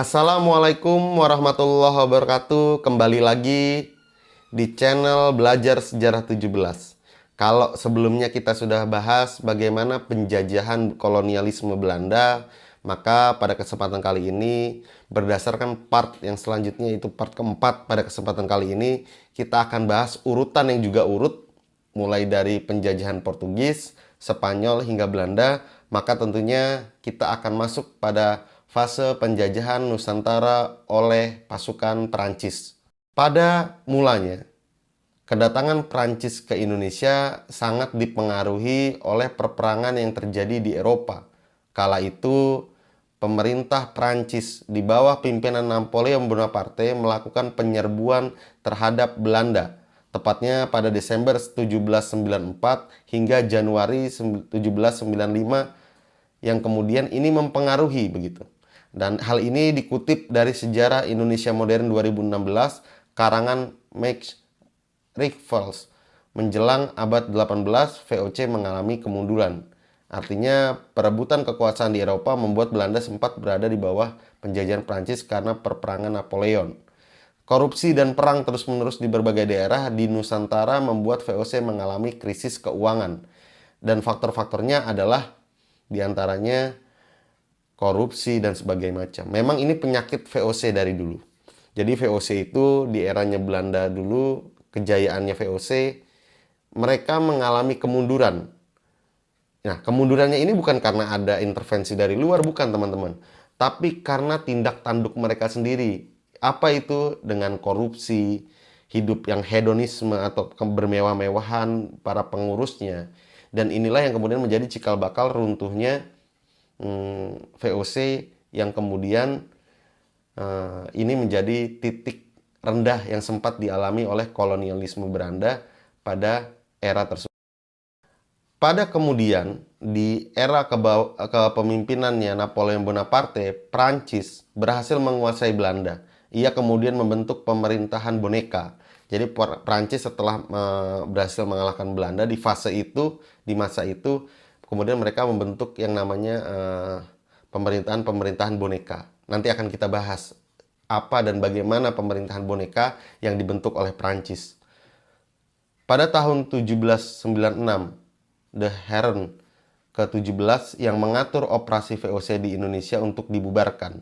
Assalamualaikum warahmatullahi wabarakatuh. Kembali lagi di channel Belajar Sejarah 17. Kalau sebelumnya kita sudah bahas bagaimana penjajahan kolonialisme Belanda, maka pada kesempatan kali ini berdasarkan part yang selanjutnya, itu part keempat, pada kesempatan kali ini kita akan bahas urutan yang juga urut, mulai dari penjajahan Portugis, Spanyol hingga Belanda. Maka tentunya kita akan masuk pada fase penjajahan Nusantara oleh pasukan Perancis. Pada mulanya, kedatangan Perancis ke Indonesia sangat dipengaruhi oleh perperangan yang terjadi di Eropa. Kala itu, pemerintah Perancis di bawah pimpinan Napoleon Bonaparte melakukan penyerbuan terhadap Belanda, tepatnya pada Desember 1794 hingga Januari 1795, yang kemudian ini mempengaruhi begitu. Dan hal ini dikutip dari Sejarah Indonesia Modern 2016 karangan Max Richtfels. Menjelang abad 18, VOC mengalami kemunduran. Artinya perebutan kekuasaan di Eropa membuat Belanda sempat berada di bawah penjajahan Prancis karena perperangan Napoleon. Korupsi dan perang terus-menerus di berbagai daerah di Nusantara membuat VOC mengalami krisis keuangan. Dan faktor-faktornya adalah diantaranya korupsi dan sebagainya macam. Memang ini penyakit VOC dari dulu. Jadi VOC itu di eranya Belanda dulu, kejayaannya VOC, mereka mengalami kemunduran. Nah, kemundurannya ini bukan karena ada intervensi dari luar, bukan teman-teman. Tapi karena tindak tanduk mereka sendiri. Apa itu? Dengan korupsi, hidup yang hedonisme atau bermewah-mewahan para pengurusnya. Dan inilah yang kemudian menjadi cikal bakal runtuhnya VOC, yang kemudian ini menjadi titik rendah yang sempat dialami oleh kolonialisme Belanda pada era tersebut. Pada kemudian di era kepemimpinannya Napoleon Bonaparte, Prancis berhasil menguasai Belanda. Ia kemudian membentuk pemerintahan boneka. Jadi Prancis setelah berhasil mengalahkan Belanda di fase itu, di masa itu, kemudian mereka membentuk yang namanya pemerintahan boneka. Nanti akan kita bahas apa dan bagaimana pemerintahan boneka yang dibentuk oleh Prancis. Pada tahun 1796, De Heren ke-17 yang mengatur operasi VOC di Indonesia untuk dibubarkan.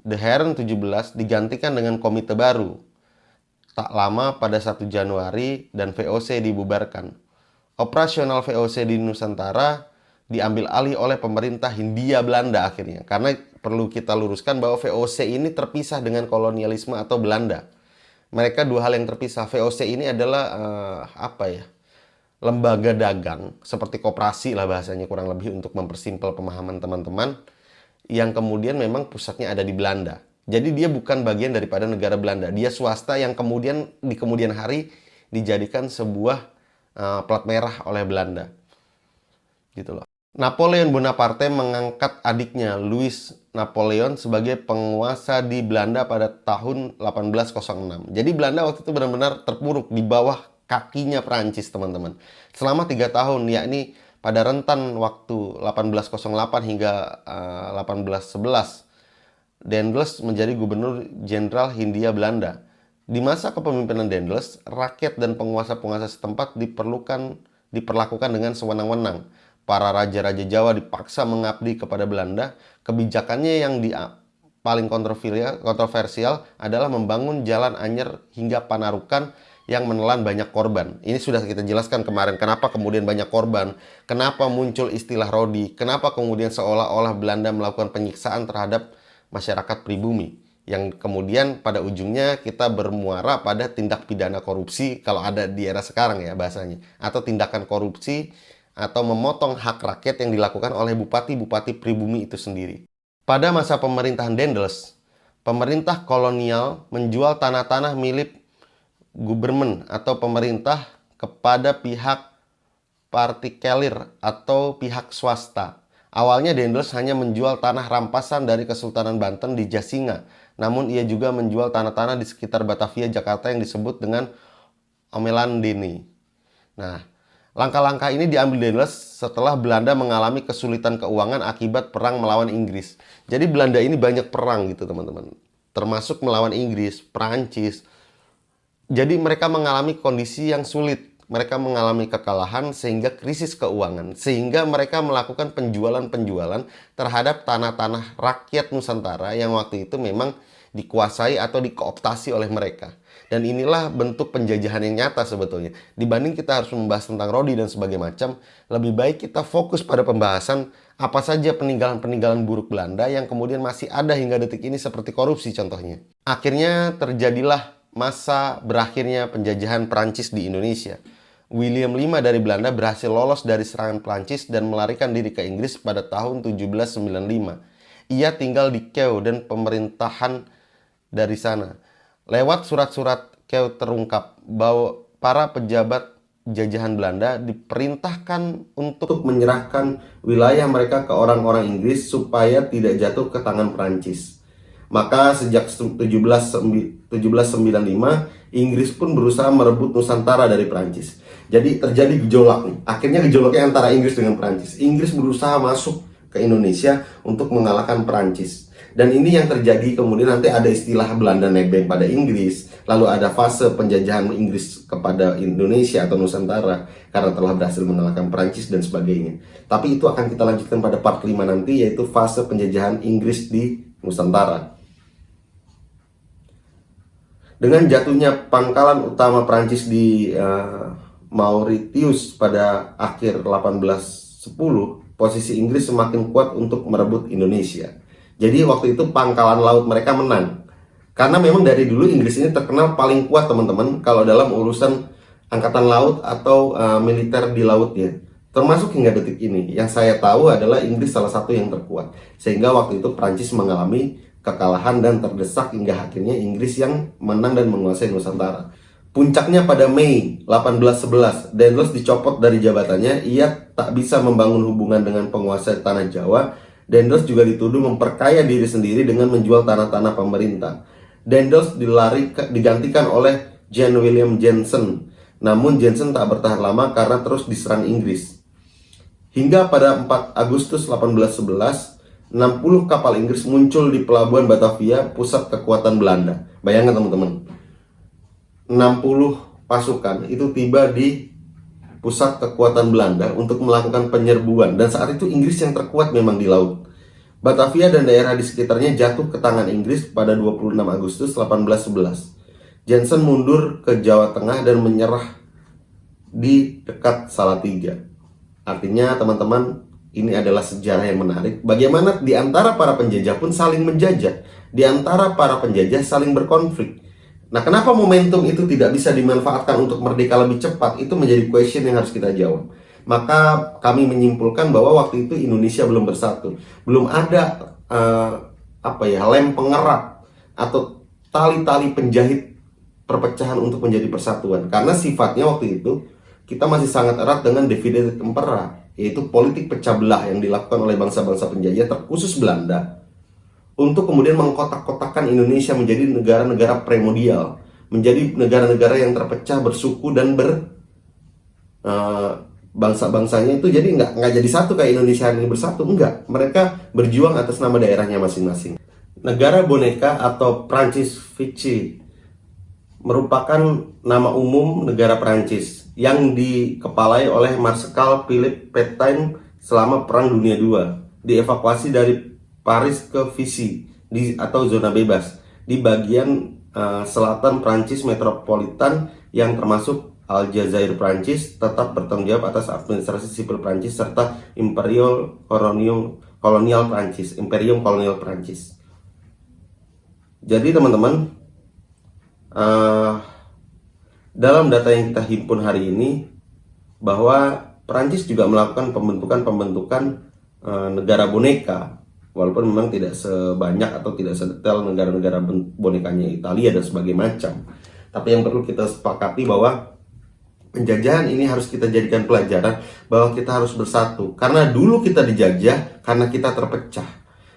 De Heren 17 digantikan dengan komite baru. Tak lama pada 1 Januari dan VOC dibubarkan. Operasional VOC di Nusantara diambil alih oleh pemerintah Hindia Belanda akhirnya. Karena perlu kita luruskan bahwa VOC ini terpisah dengan kolonialisme atau Belanda. Mereka dua hal yang terpisah. VOC ini adalah lembaga dagang, seperti koperasi lah bahasanya kurang lebih untuk mempersimpel pemahaman teman-teman, yang kemudian memang pusatnya ada di Belanda. Jadi dia bukan bagian daripada negara Belanda. Dia swasta yang kemudian di kemudian hari dijadikan sebuah plat merah oleh Belanda. Gitu loh. Napoleon Bonaparte mengangkat adiknya Louis Napoleon sebagai penguasa di Belanda pada tahun 1806. Jadi Belanda waktu itu benar-benar terpuruk di bawah kakinya Prancis, teman-teman. Selama 3 tahun, yakni pada rentan waktu 1808 hingga 1811, Daendels menjadi gubernur jenderal Hindia Belanda. Di masa kepemimpinan Daendels, rakyat dan penguasa-penguasa setempat diperlakukan dengan sewenang-wenang. Para raja-raja Jawa dipaksa mengabdi kepada Belanda. Kebijakannya yang paling kontroversial adalah membangun jalan anyar hingga Panarukan yang menelan banyak korban. Ini sudah kita jelaskan kemarin, kenapa kemudian banyak korban, kenapa muncul istilah Rodi, kenapa kemudian seolah-olah Belanda melakukan penyiksaan terhadap masyarakat pribumi, yang kemudian pada ujungnya kita bermuara pada tindak pidana korupsi, kalau ada di era sekarang ya bahasanya, atau tindakan korupsi atau memotong hak rakyat yang dilakukan oleh bupati-bupati pribumi itu sendiri. Pada masa pemerintahan Daendels, pemerintah kolonial menjual tanah-tanah milik Gubermen atau pemerintah kepada pihak partikelir atau pihak swasta. Awalnya Daendels hanya menjual tanah rampasan dari Kesultanan Banten di Jasinga. Namun ia juga menjual tanah-tanah di sekitar Batavia, Jakarta yang disebut dengan Omelandini. Nah, Langkah-langkah ini diambil Daendels setelah Belanda mengalami kesulitan keuangan akibat perang melawan Inggris. Jadi Belanda ini banyak perang gitu teman-teman. Termasuk melawan Inggris, Prancis. Jadi mereka mengalami kondisi yang sulit. Mereka mengalami kekalahan sehingga krisis keuangan. Sehingga mereka melakukan penjualan-penjualan terhadap tanah-tanah rakyat Nusantara yang waktu itu memang dikuasai atau dikooptasi oleh mereka. Dan inilah bentuk penjajahan yang nyata sebetulnya. Dibanding kita harus membahas tentang Rodi dan sebagainya macam, lebih baik kita fokus pada pembahasan apa saja peninggalan-peninggalan buruk Belanda yang kemudian masih ada hingga detik ini seperti korupsi contohnya. Akhirnya terjadilah masa berakhirnya penjajahan Prancis di Indonesia. William V dari Belanda berhasil lolos dari serangan Prancis dan melarikan diri ke Inggris pada tahun 1795. Ia tinggal di Kew dan pemerintahan dari sana. Lewat surat-surat Kew terungkap bahwa para pejabat jajahan Belanda diperintahkan untuk menyerahkan wilayah mereka ke orang-orang Inggris supaya tidak jatuh ke tangan Prancis. Maka sejak 1795, Inggris pun berusaha merebut Nusantara dari Prancis. Jadi terjadi gejolak nih. Akhirnya gejolaknya antara Inggris dengan Prancis. Inggris berusaha masuk ke Indonesia untuk mengalahkan Prancis. Dan ini yang terjadi kemudian nanti ada istilah Belanda nebeng pada Inggris. Lalu ada fase penjajahan Inggris kepada Indonesia atau Nusantara karena telah berhasil mengalahkan Prancis dan sebagainya. Tapi itu akan kita lanjutkan pada part 5 nanti, yaitu fase penjajahan Inggris di Nusantara. Dengan jatuhnya pangkalan utama Prancis di Mauritius pada akhir 1810, posisi Inggris semakin kuat untuk merebut Indonesia. Jadi waktu itu pangkalan laut mereka menang. Karena memang dari dulu Inggris ini terkenal paling kuat teman-teman kalau dalam urusan angkatan laut atau militer di lautnya. Termasuk hingga detik ini. Yang saya tahu adalah Inggris salah satu yang terkuat. Sehingga waktu itu Prancis mengalami kekalahan dan terdesak hingga akhirnya Inggris yang menang dan menguasai Nusantara. Puncaknya pada Mei 1811, Daendels dicopot dari jabatannya. Ia tak bisa membangun hubungan dengan penguasa tanah Jawa. Daendels juga dituduh memperkaya diri sendiri dengan menjual tanah-tanah pemerintah. Daendels digantikan oleh John William Jensen. Namun Jensen tak bertahan lama karena terus diserang Inggris. Hingga pada 4 Agustus 1811, 60 kapal Inggris muncul di pelabuhan Batavia, pusat kekuatan Belanda. Bayangkan teman-teman, 60 pasukan itu tiba di pusat kekuatan Belanda untuk melakukan penyerbuan. Dan saat itu Inggris yang terkuat memang di laut. Batavia dan daerah di sekitarnya jatuh ke tangan Inggris pada 26 Agustus 1811. Jensen mundur ke Jawa Tengah dan menyerah di dekat Salatiga. Artinya teman-teman, ini adalah sejarah yang menarik. Bagaimana di antara para penjajah pun saling menjajah. Di antara para penjajah saling berkonflik. Nah, kenapa momentum itu tidak bisa dimanfaatkan untuk merdeka lebih cepat? Itu menjadi question yang harus kita jawab. Maka kami menyimpulkan bahwa waktu itu Indonesia belum bersatu. Belum ada lem pengerat atau tali-tali penjahit perpecahan untuk menjadi persatuan. Karena sifatnya waktu itu kita masih sangat erat dengan divided impera, yaitu politik pecah belah yang dilakukan oleh bangsa-bangsa penjajah terkhusus Belanda untuk kemudian mengkotak-kotakan Indonesia menjadi negara-negara primordial, menjadi negara-negara yang terpecah bersuku dan bangsa-bangsanya itu jadi nggak jadi satu kayak Indonesia hari ini bersatu. Enggak, mereka berjuang atas nama daerahnya masing-masing. Negara boneka atau Prancis Vichy merupakan nama umum negara Prancis yang dikepalai oleh Marsekal Philippe Pétain selama Perang Dunia II, dievakuasi dari Paris ke Vichy atau zona bebas di bagian selatan Prancis metropolitan yang termasuk Aljazair Prancis, tetap bertanggung jawab atas administrasi sipil Prancis serta Imperial Kolonial Prancis, Imperium Kolonial Prancis. Jadi teman-teman, dalam data yang kita himpun hari ini bahwa Prancis juga melakukan pembentukan negara boneka, walaupun memang tidak sebanyak atau tidak sedetail negara-negara bonekanya Italia dan sebagainya macam. Tapi yang perlu kita sepakati bahwa penjajahan ini harus kita jadikan pelajaran bahwa kita harus bersatu. Karena dulu kita dijajah, karena kita terpecah.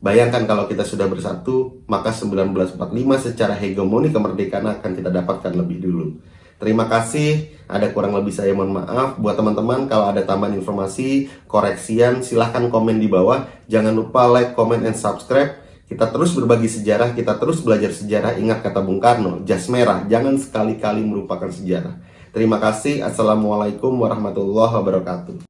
Bayangkan kalau kita sudah bersatu, maka 1945 secara hegemoni kemerdekaan akan kita dapatkan lebih dulu. Terima kasih. Ada kurang lebih saya mohon maaf. Buat teman-teman kalau ada tambahan informasi, koreksian, silahkan komen di bawah. Jangan lupa like, comment, and subscribe. Kita terus berbagi sejarah, kita terus belajar sejarah. Ingat kata Bung Karno, jas merah jangan sekali-kali melupakan sejarah. Terima kasih. Assalamualaikum warahmatullahi wabarakatuh.